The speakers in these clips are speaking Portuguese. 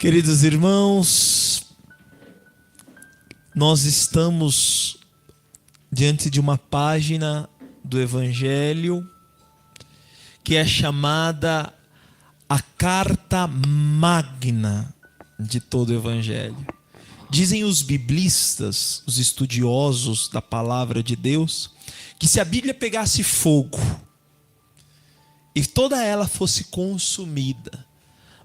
Queridos irmãos, nós estamos diante de uma página do Evangelho que é chamada a carta magna de todo o Evangelho. Dizem os biblistas, os estudiosos da palavra de Deus, que se a Bíblia pegasse fogo e toda ela fosse consumida,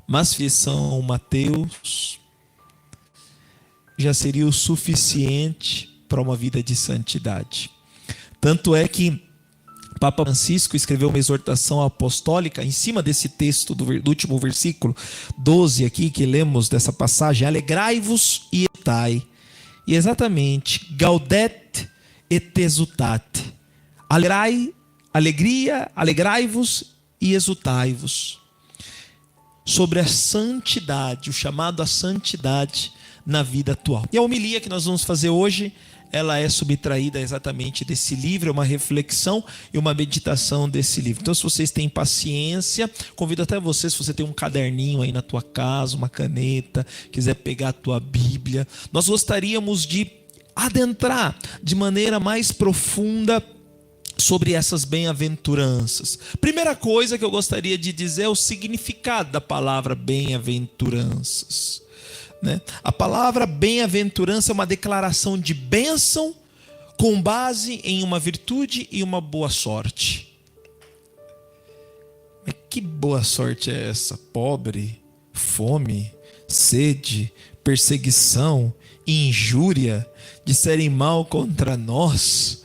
mas São Mateus já seria o suficiente para uma vida de santidade. Tanto é que Papa Francisco escreveu uma exortação apostólica em cima desse texto do último versículo 12 aqui que lemos dessa passagem: alegrai-vos e exultai. E exatamente, gaudet et exultate. Alegrai-vos e exultai-vos. Sobre a santidade, o chamado à santidade na vida atual. E a homilia que nós vamos fazer hoje, ela é subtraída exatamente desse livro, é uma reflexão e uma meditação desse livro. Então, se vocês têm paciência, convido até você, se você tem um caderninho aí na tua casa, uma caneta, quiser pegar a tua Bíblia, nós gostaríamos de adentrar de maneira mais profunda sobre essas bem-aventuranças. Primeira coisa que eu gostaria de dizer é o significado da palavra bem-aventuranças. A palavra bem-aventurança é uma declaração de bênção com base em uma virtude e uma boa sorte. Mas que boa sorte é essa? Pobre, fome, sede, perseguição, injúria, disserem mal contra nós.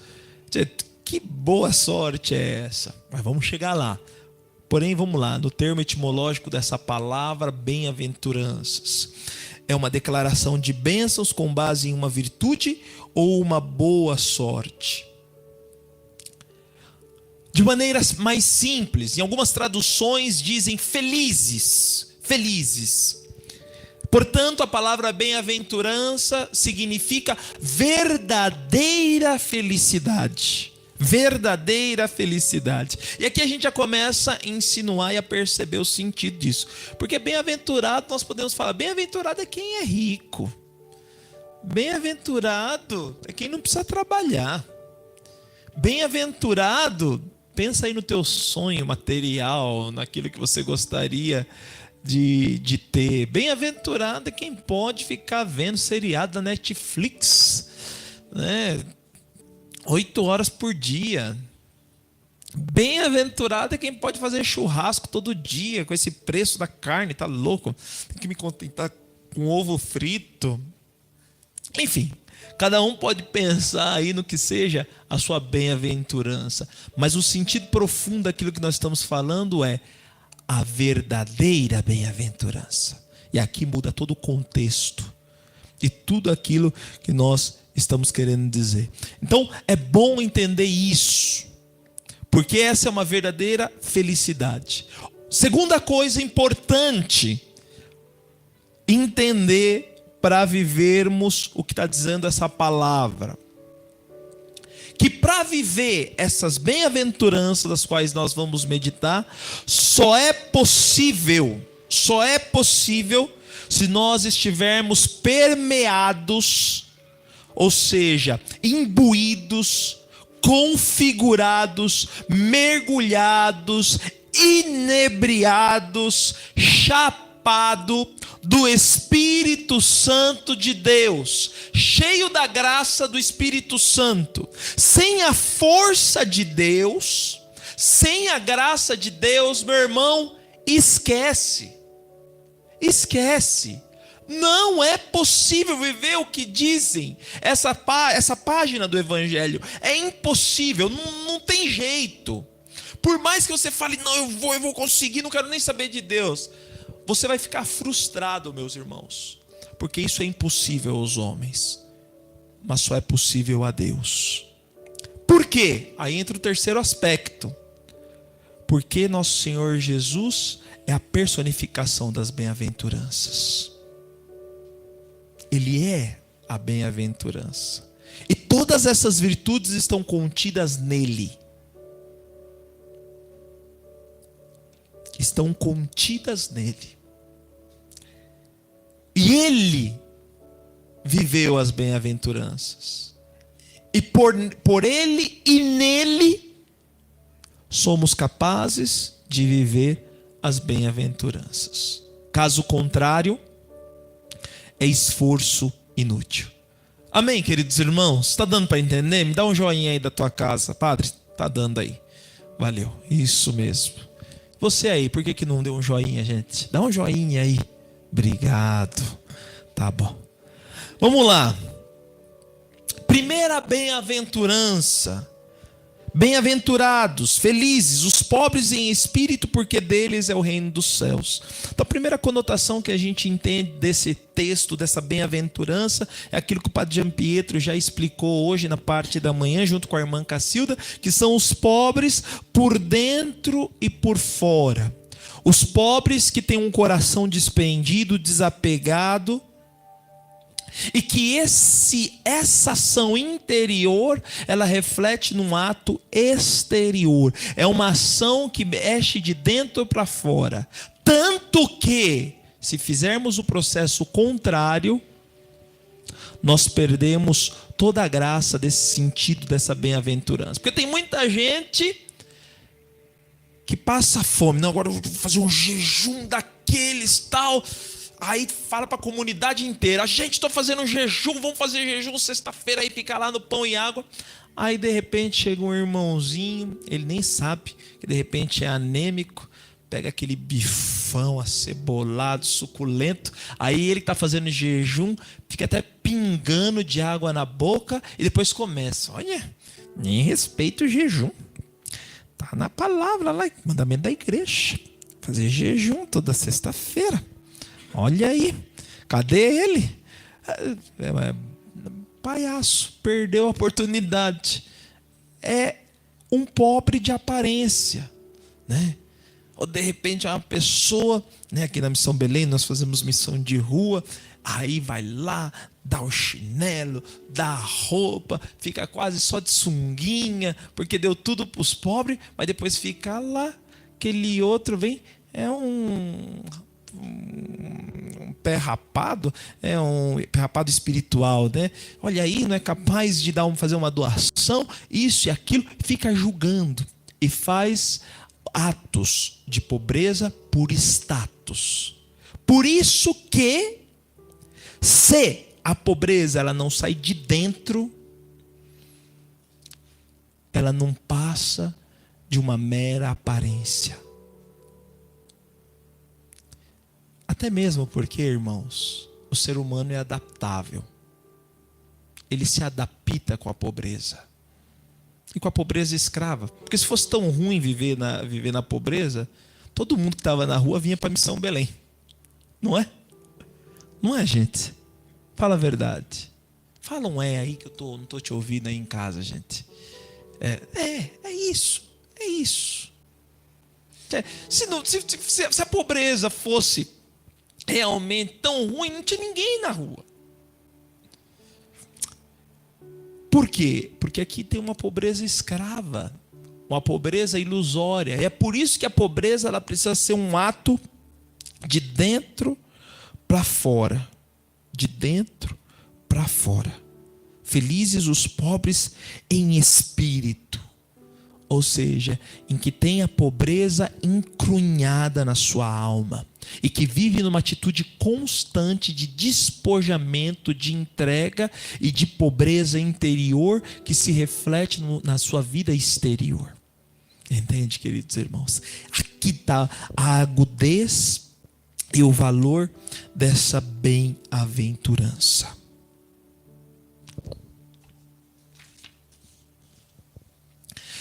Que boa sorte é essa? Mas vamos chegar lá. Porém, vamos lá, no termo etimológico dessa palavra bem-aventuranças. É uma declaração de bênçãos com base em uma virtude ou uma boa sorte. De maneira mais simples, em algumas traduções dizem felizes, felizes. Portanto, a palavra bem-aventurança significa verdadeira felicidade. Verdadeira felicidade. E aqui a gente já começa a insinuar e a perceber o sentido disso. Porque bem-aventurado, nós podemos falar, bem-aventurado é quem é rico. Bem-aventurado é quem não precisa trabalhar. Bem-aventurado, pensa aí no teu sonho material, naquilo que você gostaria de ter. Bem-aventurado é quem pode ficar vendo seriado da Netflix, 8 horas por dia. Bem-aventurado é quem pode fazer churrasco todo dia. Com esse preço da carne, tá louco? Tem que me contentar com ovo frito. Enfim, cada um pode pensar aí no que seja a sua bem-aventurança. Mas o sentido profundo daquilo que nós estamos falando é a verdadeira bem-aventurança. E aqui muda todo o contexto e tudo aquilo que nós estamos querendo dizer. Então, é bom entender isso, porque essa é uma verdadeira felicidade. Segunda coisa importante entender para vivermos o que está dizendo essa palavra, que para viver essas bem-aventuranças das quais nós vamos meditar, só é possível se nós estivermos permeados, ou seja, imbuídos, configurados, mergulhados, inebriados, chapado do Espírito Santo de Deus, cheio da graça do Espírito Santo. Sem a força de Deus, sem a graça de Deus, meu irmão, esquece. Não é possível viver o que dizem essa página do Evangelho. É impossível, não tem jeito. Por mais que você fale, não, eu vou conseguir, não quero nem saber de Deus, você vai ficar frustrado, meus irmãos, porque isso é impossível aos homens, mas só é possível a Deus. Por quê? Aí entra o terceiro aspecto. Porque nosso Senhor Jesus é a personificação das bem-aventuranças. Ele é a bem-aventurança. E todas essas virtudes estão contidas nele. Estão contidas nele. E ele viveu as bem-aventuranças. E por ele e nele somos capazes de viver as bem-aventuranças. Caso contrário, é esforço inútil. Amém, queridos irmãos? Está dando para entender? Me dá um joinha aí da tua casa. Padre, está dando aí. Valeu, isso mesmo. Você aí, por que não deu um joinha, gente? Dá um joinha aí. Obrigado. Tá bom. Vamos lá. Primeira bem-aventurança. Bem-aventurados, felizes, os pobres em espírito, porque deles é o reino dos céus. Então a primeira conotação que a gente entende desse texto, dessa bem-aventurança, é aquilo que o Padre Jean Pietro já explicou hoje na parte da manhã, junto com a irmã Cacilda, que são os pobres por dentro e por fora. Os pobres que têm um coração desprendido, desapegado, e que essa ação interior, ela reflete num ato exterior. É uma ação que mexe de dentro para fora. Tanto que, se fizermos o processo contrário, nós perdemos toda a graça desse sentido, dessa bem-aventurança. Porque tem muita gente que passa fome. Não, agora eu vou fazer um jejum daqueles tal... Aí fala para a comunidade inteira: gente, estou fazendo um jejum, vamos fazer jejum sexta-feira, aí fica lá no pão e água. Aí de repente chega um irmãozinho, ele nem sabe que de repente é anêmico, pega aquele bifão acebolado, suculento. Aí ele que está fazendo jejum, fica até pingando de água na boca e depois começa: olha, nem respeita o jejum. Tá na palavra lá, mandamento da igreja, fazer jejum toda sexta-feira. Olha aí, cadê ele? Palhaço, perdeu a oportunidade. É um pobre de aparência, né? Ou de repente é uma pessoa, né? Aqui na Missão Belém nós fazemos missão de rua. Aí vai lá, dá o chinelo, dá a roupa, fica quase só de sunguinha, porque deu tudo para os pobres, mas depois fica lá. Aquele outro vem, é um pé rapado, é um pé rapado espiritual, né? Olha aí, não é capaz de fazer uma doação, isso e aquilo, fica julgando e faz atos de pobreza por status. Por isso que, se a pobreza ela não sai de dentro, ela não passa de uma mera aparência. Até mesmo porque, irmãos, o ser humano é adaptável. Ele se adapta com a pobreza. E com a pobreza escrava. Porque se fosse tão ruim viver na pobreza, todo mundo que estava na rua vinha para a Missão Belém. Não é? Não é, gente? Fala a verdade. Fala um aí que eu não estou te ouvindo aí em casa, gente. É isso. É isso. Se a pobreza fosse realmente tão ruim, não tinha ninguém na rua. Por quê? Porque aqui tem uma pobreza escrava, uma pobreza ilusória. É por isso que a pobreza ela precisa ser um ato de dentro para fora. De dentro para fora. Felizes os pobres em espírito. Ou seja, em que tem a pobreza encrunhada na sua alma. E que vive numa atitude constante de despojamento, de entrega e de pobreza interior que se reflete na sua vida exterior. Entende, queridos irmãos? Aqui está a agudez e o valor dessa bem-aventurança.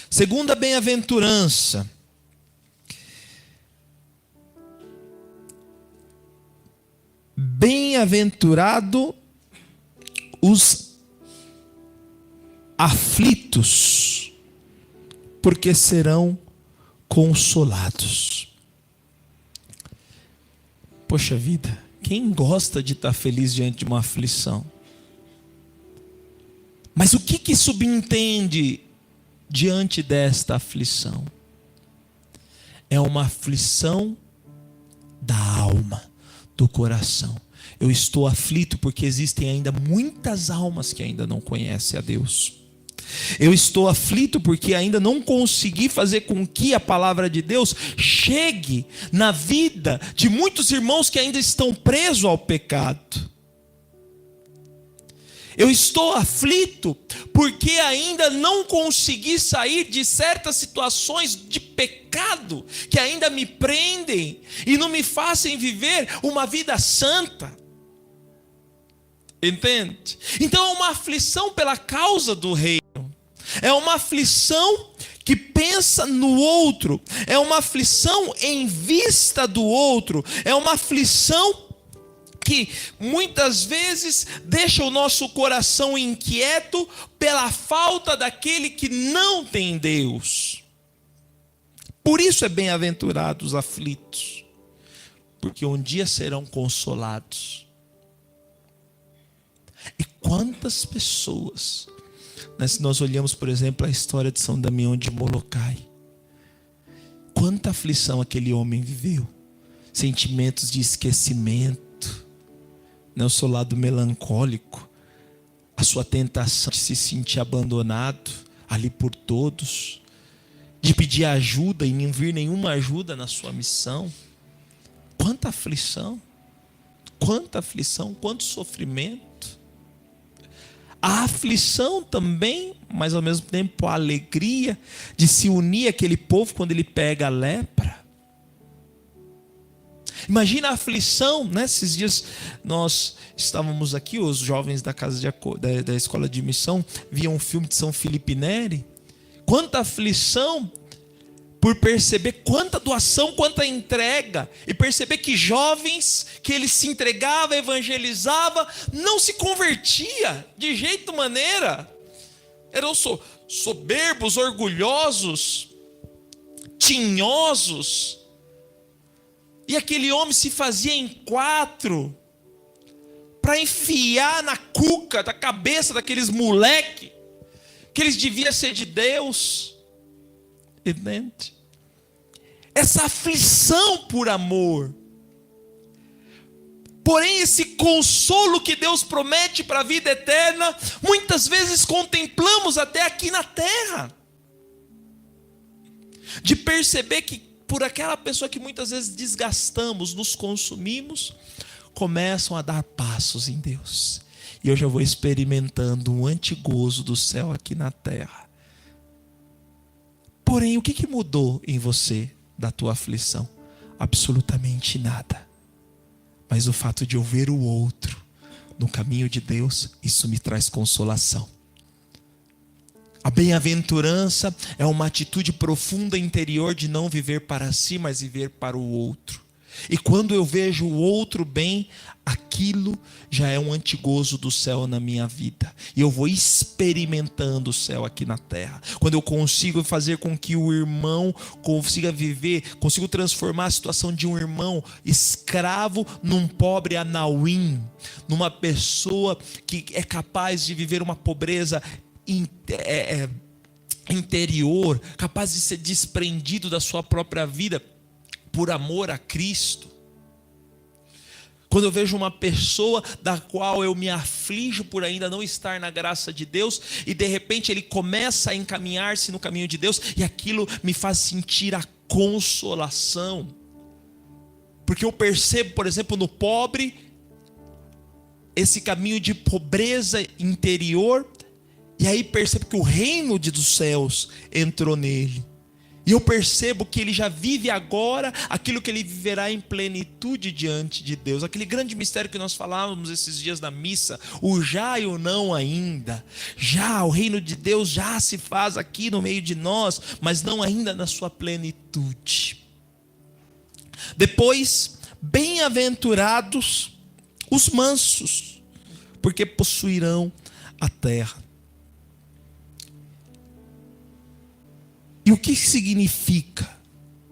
Segunda bem-aventurança. Bem-aventurado os aflitos, porque serão consolados. Poxa vida, quem gosta de estar feliz diante de uma aflição? Mas o que subentende diante desta aflição? É uma aflição da alma, do coração. Eu estou aflito porque existem ainda muitas almas que ainda não conhecem a Deus. Eu estou aflito porque ainda não consegui fazer com que a palavra de Deus chegue na vida de muitos irmãos que ainda estão presos ao pecado. Eu estou aflito porque ainda não consegui sair de certas situações de pecado que ainda me prendem e não me fazem viver uma vida santa. Entende? Então é uma aflição pela causa do reino. É uma aflição que pensa no outro. É uma aflição em vista do outro. É uma aflição que muitas vezes deixa o nosso coração inquieto pela falta daquele que não tem Deus. Por isso é bem-aventurados os aflitos, porque um dia serão consolados. E quantas pessoas, se nós olhamos, por exemplo, a história de São Damião de Molokai, quanta aflição aquele homem viveu, sentimentos de esquecimento, o seu lado melancólico, a sua tentação de se sentir abandonado ali por todos, de pedir ajuda e não vir nenhuma ajuda na sua missão. Quanta aflição, quanto sofrimento. A aflição também, mas ao mesmo tempo a alegria de se unir àquele povo quando ele pega a lepra. Imagina a aflição, né? Esses dias nós estávamos aqui, os jovens da casa da escola de missão viam um filme de São Felipe Neri. Quanta aflição por perceber quanta doação, quanta entrega, e perceber que jovens que ele se entregava, evangelizava, não se convertia de jeito maneira. Eram soberbos, orgulhosos, tinhosos. E aquele homem se fazia em 4 para enfiar na cuca da cabeça daqueles moleque que eles deviam ser de Deus. Entende? Essa aflição por amor. Porém, esse consolo que Deus promete para a vida eterna, muitas vezes contemplamos até aqui na terra. De perceber que por aquela pessoa que muitas vezes desgastamos, nos consumimos, começam a dar passos em Deus. E eu já vou experimentando um antigozo do céu aqui na terra. Porém, o que mudou em você da tua aflição? Absolutamente nada. Mas o fato de eu ver o outro no caminho de Deus, isso me traz consolação. A bem-aventurança é uma atitude profunda interior de não viver para si, mas viver para o outro. E quando eu vejo o outro bem, aquilo já é um antigozo do céu na minha vida. E eu vou experimentando o céu aqui na terra. Quando eu consigo fazer com que o irmão consiga viver, consigo transformar a situação de um irmão escravo num pobre anauim, numa pessoa que é capaz de viver uma pobreza interior, capaz de ser desprendido da sua própria vida por amor a Cristo. Quando eu vejo uma pessoa da qual eu me aflijo por ainda não estar na graça de Deus, e de repente ele começa a encaminhar-se no caminho de Deus, e aquilo me faz sentir a consolação, porque eu percebo, por exemplo, no pobre, esse caminho de pobreza interior, e aí percebo que o reino dos céus entrou nele. E eu percebo que ele já vive agora aquilo que ele viverá em plenitude diante de Deus. Aquele grande mistério que nós falávamos esses dias na missa. O já e o não ainda. Já, o reino de Deus já se faz aqui no meio de nós, mas não ainda na sua plenitude. Depois, bem-aventurados os mansos, porque possuirão a terra. E o que significa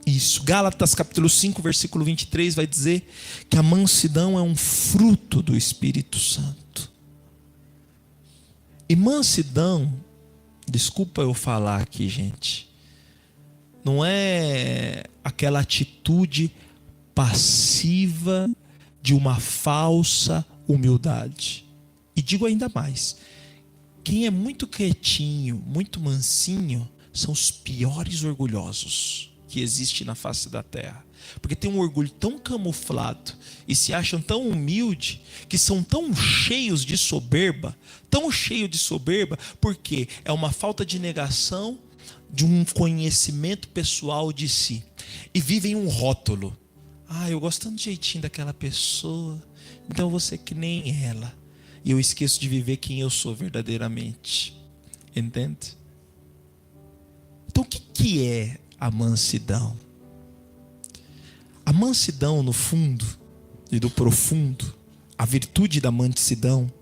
isso? Gálatas capítulo 5, versículo 23 vai dizer que a mansidão é um fruto do Espírito Santo. E mansidão, desculpa eu falar aqui, gente, não é aquela atitude passiva de uma falsa humildade. E digo ainda mais: quem é muito quietinho, muito mansinho, são os piores orgulhosos que existem na face da terra. Porque tem um orgulho tão camuflado e se acham tão humildes, que são tão cheios de soberba, porque é uma falta de negação de um conhecimento pessoal de si. E vivem um rótulo: eu gosto tanto do jeitinho daquela pessoa, então eu vou ser que nem ela. E eu esqueço de viver quem eu sou verdadeiramente. Entende? Então o que é a mansidão? A mansidão, no fundo e do profundo, a virtude da mansidão,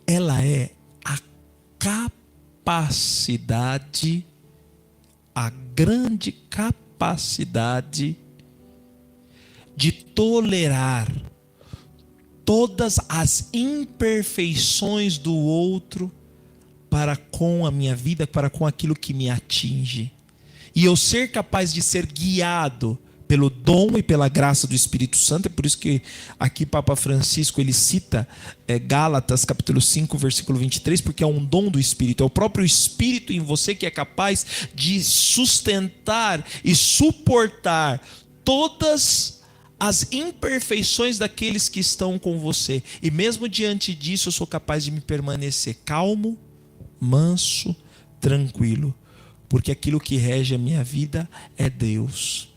ela é a capacidade, a grande capacidade de tolerar todas as imperfeições do outro para com a minha vida, para com aquilo que me atinge. E eu ser capaz de ser guiado pelo dom e pela graça do Espírito Santo. É por isso que aqui Papa Francisco ele cita Gálatas capítulo 5 versículo 23, porque é um dom do Espírito, é o próprio Espírito em você que é capaz de sustentar e suportar todas as imperfeições daqueles que estão com você. E mesmo diante disso eu sou capaz de me permanecer calmo, manso, tranquilo, porque aquilo que rege a minha vida é Deus.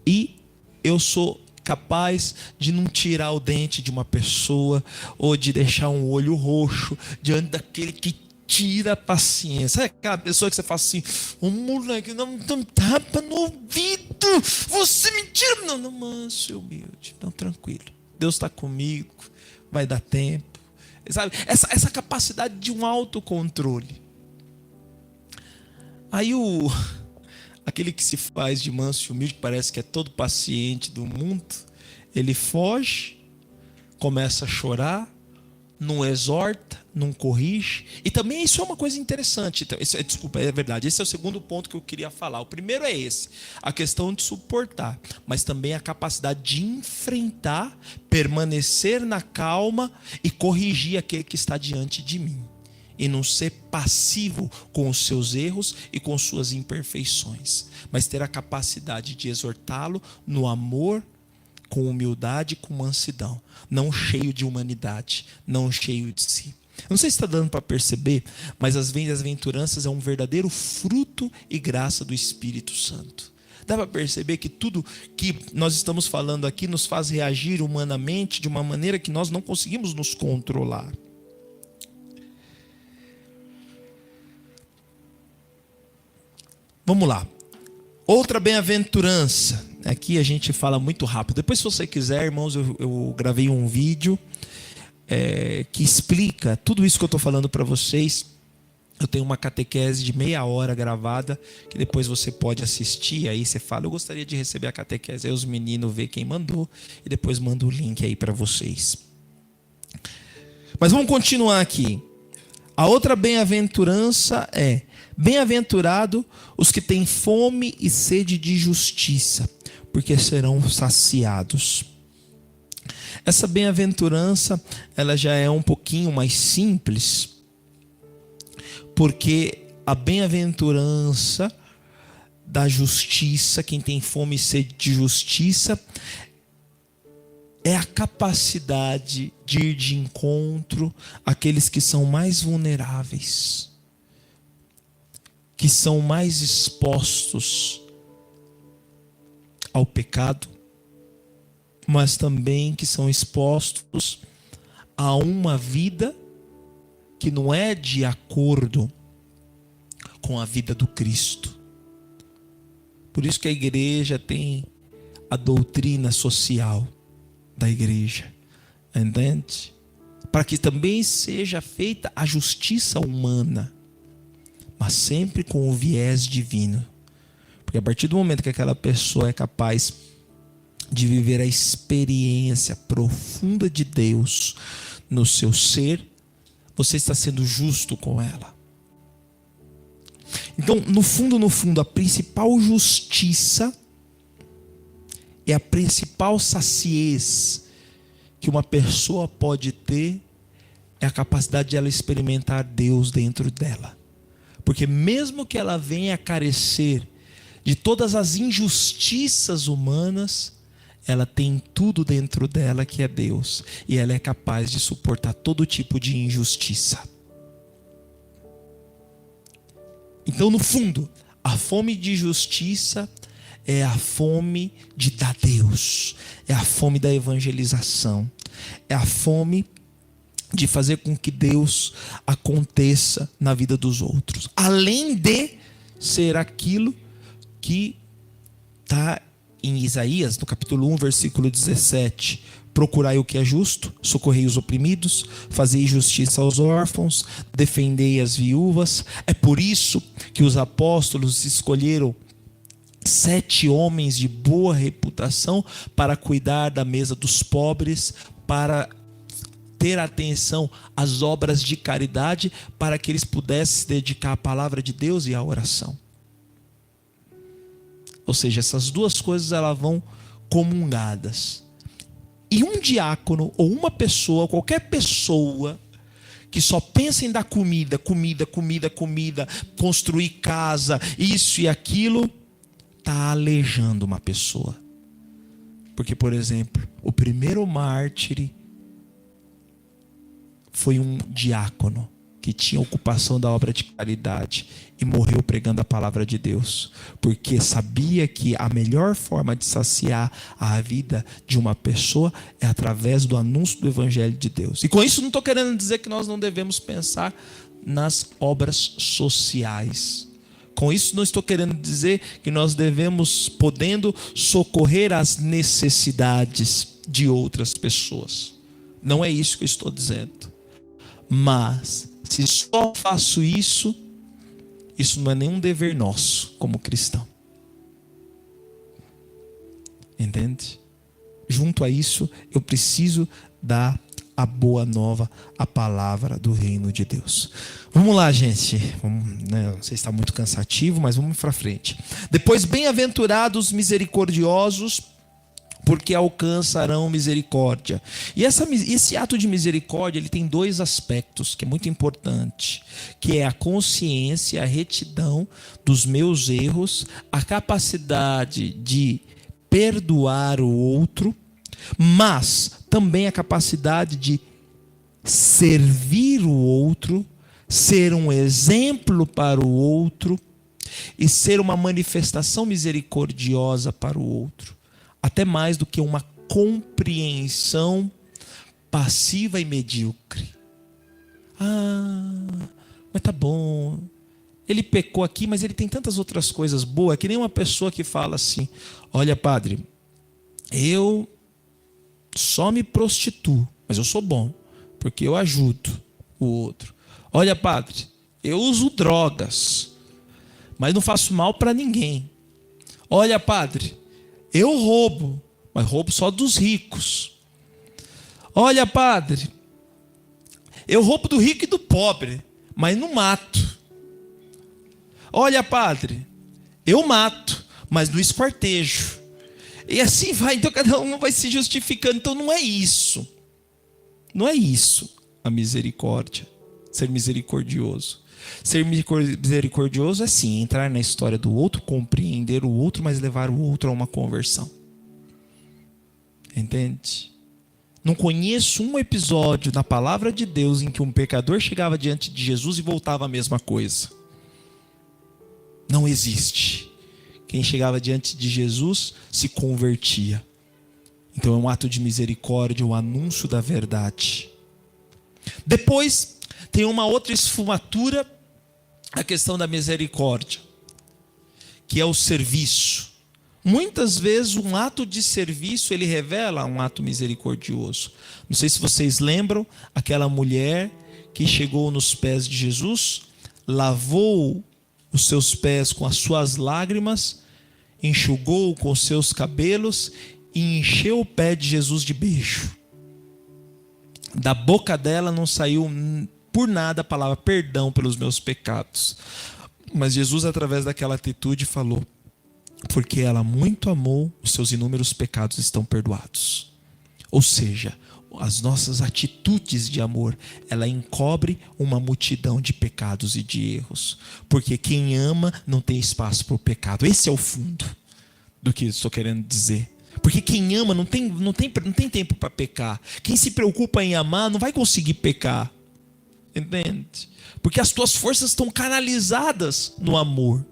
E eu sou capaz de não tirar o dente de uma pessoa, ou de deixar um olho roxo diante daquele que tira a paciência. Sabe aquela pessoa que você fala assim: moleque, não tapa no ouvido, você me tira. Não, manso e humilde, não, tranquilo, Deus está comigo, vai dar tempo. Sabe? Essa capacidade de um autocontrole. Aí aquele que se faz de manso e humilde, que parece que é todo paciente do mundo, ele foge, começa a chorar, não exorta, não corrige. E também isso é uma coisa interessante. Então, é verdade, esse é o segundo ponto que eu queria falar. O primeiro é esse, a questão de suportar, mas também a capacidade de enfrentar, permanecer na calma e corrigir aquele que está diante de mim. E não ser passivo com os seus erros e com suas imperfeições, mas ter a capacidade de exortá-lo no amor, com humildade, com mansidão, não cheio de humanidade, não cheio de si. Não sei se está dando para perceber, mas as bem-aventuranças é um verdadeiro fruto e graça do Espírito Santo. Dá para perceber que tudo que nós estamos falando aqui nos faz reagir humanamente de uma maneira que nós não conseguimos nos controlar. Vamos lá. Outra bem-aventurança. Aqui a gente fala muito rápido. Depois, se você quiser, irmãos, eu gravei um vídeo que explica tudo isso que eu estou falando para vocês. Eu tenho uma catequese de meia hora gravada, que depois você pode assistir. Aí você fala: eu gostaria de receber a catequese. Aí os meninos vê quem mandou e depois manda o link aí para vocês. Mas vamos continuar aqui. A outra bem-aventurança é: bem-aventurado os que têm fome e sede de justiça, porque serão saciados. Essa bem-aventurança, ela já é um pouquinho mais simples, porque a bem-aventurança da justiça, quem tem fome e sede de justiça, é a capacidade de ir de encontro àqueles que são mais vulneráveis, que são mais expostos ao pecado, mas também que são expostos a uma vida que não é de acordo com a vida do Cristo. Por isso que a igreja tem a doutrina social da igreja, entende? Para que também seja feita a justiça humana, mas sempre com o viés divino. Porque a partir do momento que aquela pessoa é capaz de viver a experiência profunda de Deus no seu ser, você está sendo justo com ela. Então, no fundo, a principal justiça E a principal saciez que uma pessoa pode ter é a capacidade de ela experimentar Deus dentro dela. Porque mesmo que ela venha a carecer de todas as injustiças humanas, ela tem tudo dentro dela que é Deus. E ela é capaz de suportar todo tipo de injustiça. Então, no fundo, a fome de justiça é a fome de dar Deus. É a fome da evangelização. É a fome de fazer com que Deus aconteça na vida dos outros. Além de ser aquilo que está em Isaías, no capítulo 1, versículo 17. Procurai o que é justo, socorrei os oprimidos, fazei justiça aos órfãos, defendei as viúvas. É por isso que os apóstolos escolheram 7 homens de boa reputação para cuidar da mesa dos pobres, para ter atenção às obras de caridade, para que eles pudessem se dedicar à palavra de Deus e à oração. Ou seja, essas duas coisas elas vão comungadas. E um diácono ou uma pessoa, qualquer pessoa que só pensa em dar comida, construir casa, isso e aquilo, está aleijando uma pessoa. Porque, por exemplo, o primeiro mártir foi um diácono que tinha ocupação da obra de caridade e morreu pregando a palavra de Deus, porque sabia que a melhor forma de saciar a vida de uma pessoa é através do anúncio do evangelho de Deus. E com isso não estou querendo dizer que nós não devemos pensar nas obras sociais. Com isso não estou querendo dizer que nós devemos, podendo, socorrer as necessidades de outras pessoas. Não é isso que eu estou dizendo. Mas se só faço isso, isso não é nenhum dever nosso como cristão. Entende? Junto a isso, eu preciso dar a boa nova, a palavra do reino de Deus. Vamos lá, gente. Não sei se está muito cansativo, mas vamos para frente. Depois, bem-aventurados misericordiosos, porque alcançarão misericórdia. E esse ato de misericórdia, ele tem 2 aspectos que é muito importante, que é a consciência, a retidão dos meus erros, a capacidade de perdoar o outro, mas também a capacidade de servir o outro, ser um exemplo para o outro e ser uma manifestação misericordiosa para o outro. Até mais do que uma compreensão passiva e medíocre. Mas tá bom. Ele pecou aqui, mas ele tem tantas outras coisas boas. É que nem uma pessoa que fala assim: olha, padre, eu só me prostituo, mas eu sou bom, porque eu ajudo o outro. Olha, padre, eu uso drogas, mas não faço mal para ninguém. Olha, padre, eu roubo, mas roubo só dos ricos. Olha, padre, eu roubo do rico e do pobre, mas não mato. Olha, padre, eu mato, mas não esquartejo. E assim vai, então cada um vai se justificando. Então não é isso. Não é isso a misericórdia, ser misericordioso. Ser misericordioso é sim entrar na história do outro, compreender o outro, mas levar o outro a uma conversão. Entende? Não conheço um episódio na palavra de Deus em que um pecador chegava diante de Jesus e voltava a mesma coisa. Não existe. Quem chegava diante de Jesus se convertia. Então é um ato de misericórdia, o anúncio da verdade. Depois tem uma outra esfumatura, a questão da misericórdia, que é o serviço. Muitas vezes um ato de serviço, ele revela um ato misericordioso. Não sei se vocês lembram, aquela mulher que chegou nos pés de Jesus, lavou os seus pés com as suas lágrimas, enxugou com os seus cabelos e encheu o pé de Jesus de beijo. Da boca dela não saiu por nada a palavra perdão pelos meus pecados. Mas Jesus, através daquela atitude, falou: porque ela muito amou, os seus inúmeros pecados estão perdoados. Ou seja, as nossas atitudes de amor, ela encobre uma multidão de pecados e de erros. Porque quem ama não tem espaço para o pecado. Esse é o fundo do que estou querendo dizer. Porque quem ama não tem tempo para pecar. Quem se preocupa em amar não vai conseguir pecar. Entende? Porque as tuas forças estão canalizadas no amor.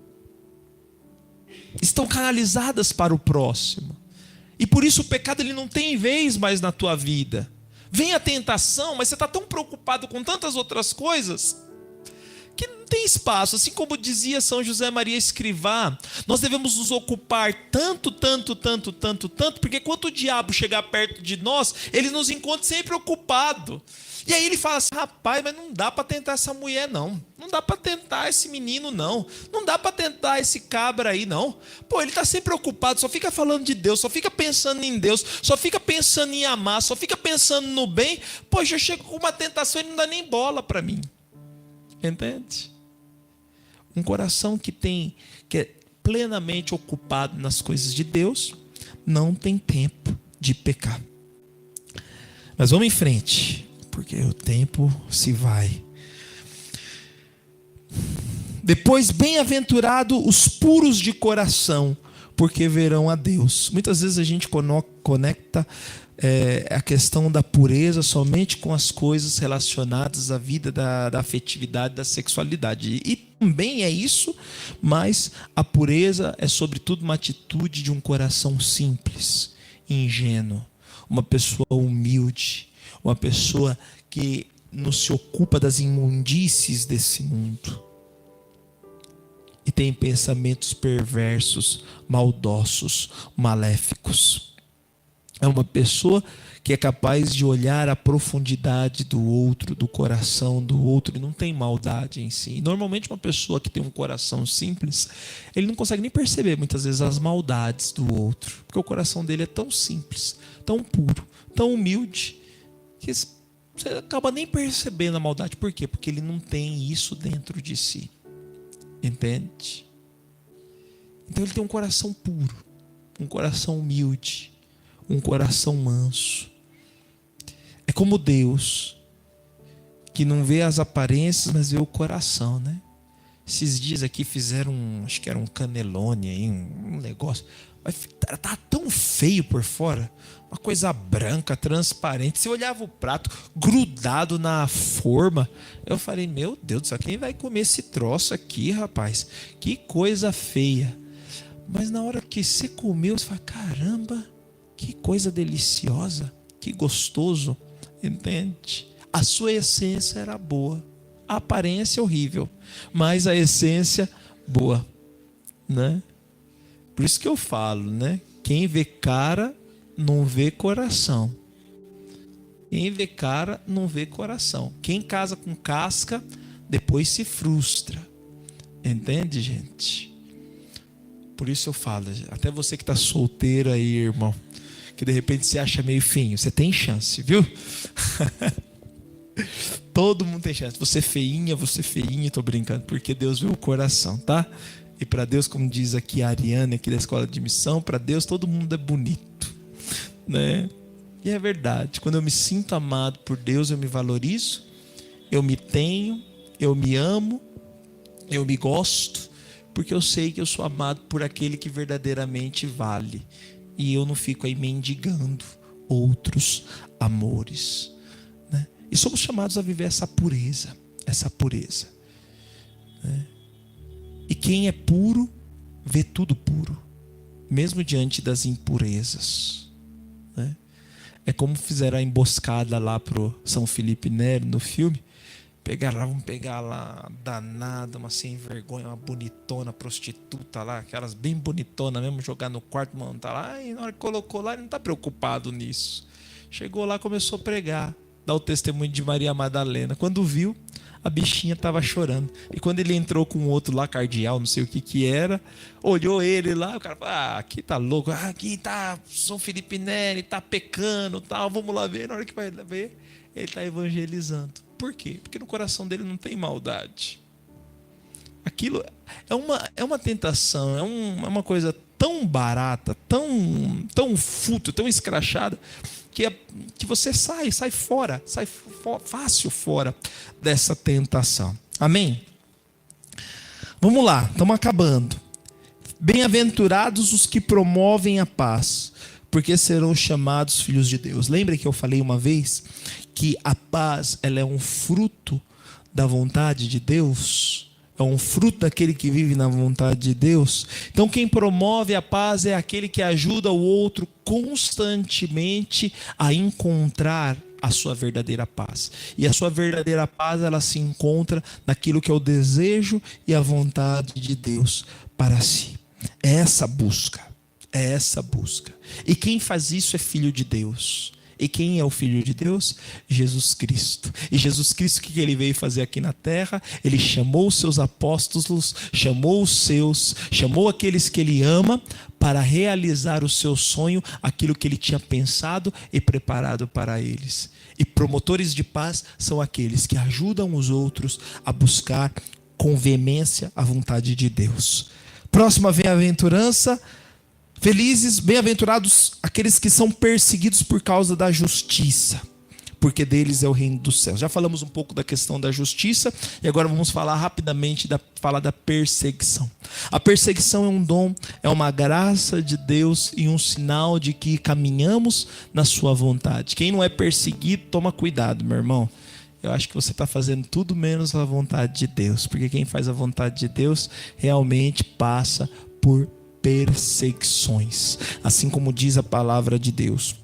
Estão canalizadas para o próximo. E por isso o pecado ele não tem vez mais na tua vida. Vem a tentação, mas você está tão preocupado com tantas outras coisas que não tem espaço. Assim como dizia São José Maria Escrivá, nós devemos nos ocupar tanto, porque quando o diabo chegar perto de nós, ele nos encontra sempre ocupado. E aí ele fala assim: rapaz, mas não dá para tentar essa mulher não. Não dá para tentar esse menino não. Não dá para tentar esse cabra aí não. Pô, ele está sempre ocupado, só fica falando de Deus, só fica pensando em Deus, só fica pensando em amar, só fica pensando no bem. Pô, já chego com uma tentação e não dá nem bola para mim. Entende? Um coração que é plenamente ocupado nas coisas de Deus, não tem tempo de pecar. Mas vamos em frente, porque o tempo se vai. Depois, bem-aventurado os puros de coração, porque verão a Deus. Muitas vezes a gente conecta a questão da pureza somente com as coisas relacionadas à vida da afetividade, da sexualidade. E também é isso, mas a pureza é sobretudo uma atitude de um coração simples, ingênuo, uma pessoa humilde, uma pessoa que não se ocupa das imundícies desse mundo e tem pensamentos perversos, maldosos, maléficos. É uma pessoa que é capaz de olhar a profundidade do outro, do coração do outro, e não tem maldade em si. E normalmente uma pessoa que tem um coração simples, ele não consegue nem perceber muitas vezes as maldades do outro, porque o coração dele é tão simples, tão puro, tão humilde, que você acaba nem percebendo a maldade. Por quê? Porque ele não tem isso dentro de si. Entende? Então ele tem um coração puro, um coração humilde, um coração manso. É como Deus, que não vê as aparências, mas vê o coração, né? Esses dias aqui fizeram acho que era um canelone aí, um negócio. Mas tá tão feio por fora, uma coisa branca, transparente. Você olhava o prato grudado na forma. Eu falei: meu Deus do céu, quem vai comer esse troço aqui, rapaz? Que coisa feia. Mas na hora que você comeu, você fala: caramba, que coisa deliciosa, que gostoso. Entende? A sua essência era boa, a aparência horrível, mas a essência boa, né? Por isso que eu falo, né? Quem vê cara não vê coração. Quem vê cara não vê coração. Quem casa com casca depois se frustra. Entende, gente? Por isso eu falo, até você que está solteiro aí, irmão, que de repente você acha meio feinho, você tem chance, viu? Todo mundo tem chance. Você feinha, tô brincando, porque Deus vê o coração, tá? E para Deus, como diz aqui a Ariane, aqui da Escola de Missão, para Deus todo mundo é bonito, né? E é verdade. Quando eu me sinto amado por Deus, eu me valorizo, eu me tenho, eu me amo, eu me gosto, porque eu sei que eu sou amado por aquele que verdadeiramente vale. E eu não fico aí mendigando outros amores, né? E somos chamados a viver essa pureza, né? E quem é puro, vê tudo puro, mesmo diante das impurezas, né? É como fizeram a emboscada lá pro São Felipe Neri no filme. Vamos pegar lá a danada, uma sem vergonha, uma bonitona, prostituta lá, aquelas bem bonitonas mesmo, jogar no quarto, montar lá. E na hora que colocou lá, ele não está preocupado nisso. Chegou lá, começou a pregar, dar o testemunho de Maria Madalena. Quando viu, a bichinha estava chorando. E quando ele entrou com outro lá, cardeal, não sei o que era, olhou ele lá, o cara falou: aqui tá louco, aqui tá São Felipe Neri, tá pecando, tal, vamos lá ver. Na hora que vai ver, ele está evangelizando. Por quê? Porque no coração dele não tem maldade. Aquilo é uma tentação, é uma coisa tão barata, tão fútil, tão escrachada, que você sai fora, fácil fora dessa tentação. Amém? Vamos lá, estamos acabando. Bem-aventurados os que promovem a paz, porque serão chamados filhos de Deus. Lembra que eu falei uma vez que a paz, ela é um fruto da vontade de Deus? É um fruto daquele que vive na vontade de Deus. Então quem promove a paz é aquele que ajuda o outro constantemente a encontrar a sua verdadeira paz. E a sua verdadeira paz, ela se encontra naquilo que é o desejo e a vontade de Deus para si. É essa busca. É essa busca. E quem faz isso é filho de Deus. E quem é o Filho de Deus? Jesus Cristo. E Jesus Cristo, o que ele veio fazer aqui na terra? Ele chamou os seus apóstolos, chamou aqueles que ele ama para realizar o seu sonho, aquilo que ele tinha pensado e preparado para eles. E promotores de paz são aqueles que ajudam os outros a buscar com veemência a vontade de Deus. Próxima bem-aventurança. Felizes, bem-aventurados aqueles que são perseguidos por causa da justiça, porque deles é o reino dos céus. Já falamos um pouco da questão da justiça e agora vamos falar rapidamente da perseguição. A perseguição é um dom, é uma graça de Deus e um sinal de que caminhamos na sua vontade. Quem não é perseguido, toma cuidado, meu irmão. Eu acho que você está fazendo tudo menos a vontade de Deus, porque quem faz a vontade de Deus realmente passa por perseguições, assim como diz a palavra de Deus,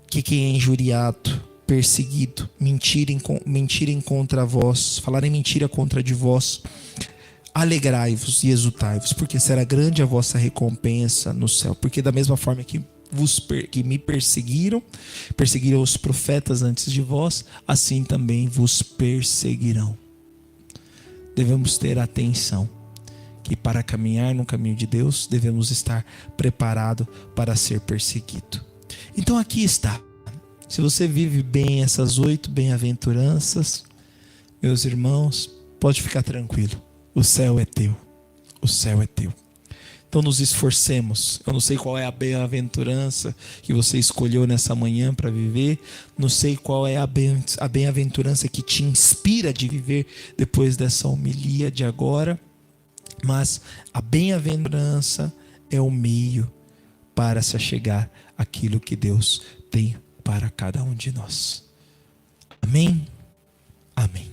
que quem é injuriado, perseguido, mentirem contra vós, falarem mentira contra de vós, alegrai-vos e exultai-vos, porque será grande a vossa recompensa no céu. Porque da mesma forma que me perseguiram os profetas antes de vós, assim também vos perseguirão. Devemos ter atenção que para caminhar no caminho de Deus devemos estar preparados para ser perseguido. Então aqui está. Se você vive bem essas 8 bem-aventuranças, meus irmãos, pode ficar tranquilo. O céu é teu. O céu é teu. Então nos esforcemos. Eu não sei qual é a bem-aventurança que você escolheu nessa manhã para viver. Não sei qual é a bem-aventurança que te inspira de viver depois dessa homilia de agora. Mas a bem-aventurança é o meio para se achegar àquilo que Deus tem para cada um de nós. Amém? Amém.